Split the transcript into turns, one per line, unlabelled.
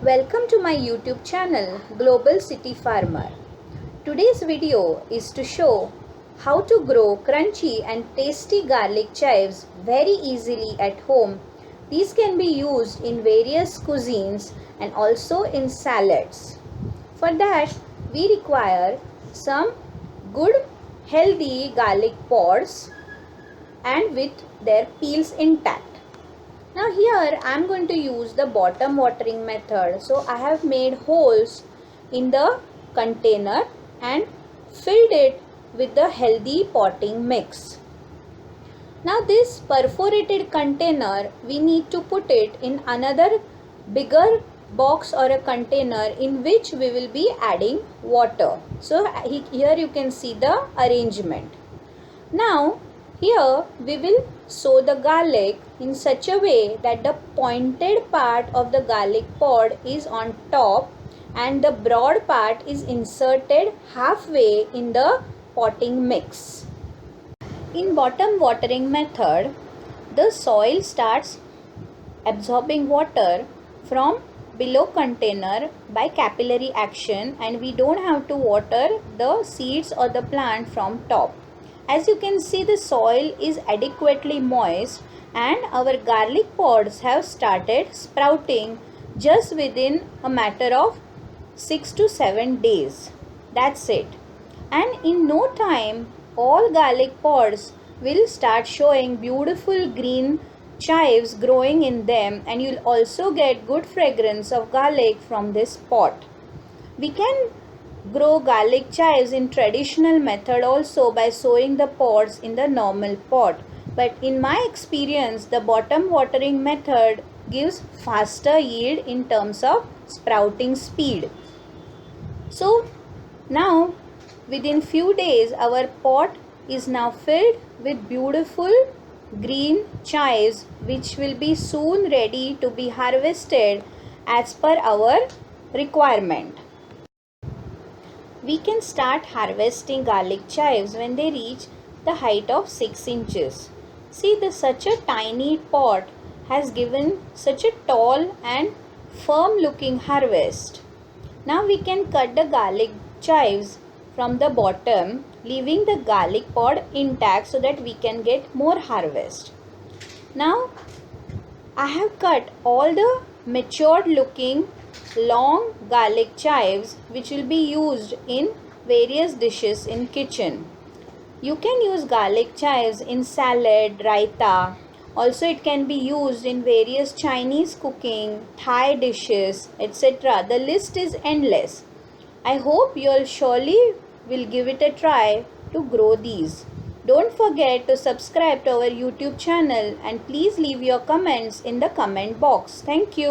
Welcome to my YouTube channel Global City Farmer. Today's video is to show how to grow crunchy and tasty garlic chives very easily at home. These can be used in various cuisines and also in salads. For that, we require some good healthy garlic pods and with their peels intact. Now here I am going to use the bottom watering method. So I have made holes in the container and filled it with the healthy potting mix. Now this perforated container, we need to put it in another bigger box or a container in which we will be adding water. So here you can see the arrangement. Now here we will sow the garlic in such a way that the pointed part of the garlic pod is on top and the broad part is inserted halfway in the potting mix. In bottom watering method, the soil starts absorbing water from below container by capillary action and we don't have to water the seeds or the plant from top. As you can see, the soil is adequately moist and our garlic pods have started sprouting just within a matter of 6 to 7 days. That's it. And in no time, all garlic pods will start showing beautiful green chives growing in them, and you'll also get good fragrance of garlic from this pot. We can grow garlic chives in traditional method also by sowing the pods in the normal pot, but in my experience the bottom watering method gives faster yield in terms of sprouting speed. So now within few days our pot is now filled with beautiful green chives which will be soon ready to be harvested as per our requirement. We can start harvesting garlic chives when they reach the height of 6 inches. See, such a tiny pot has given such a tall and firm looking harvest. Now we can cut the garlic chives from the bottom, leaving the garlic pod intact so that we can get more harvest. Now I have cut all the matured looking long garlic chives which will be used in various dishes in kitchen. You can use garlic chives in salad, raita. Also it can be used in various Chinese cooking, Thai dishes, etc. The list is endless. I hope you all surely will give it a try to grow these. Don't forget to subscribe to our YouTube channel and please leave your comments in the comment box. Thank you.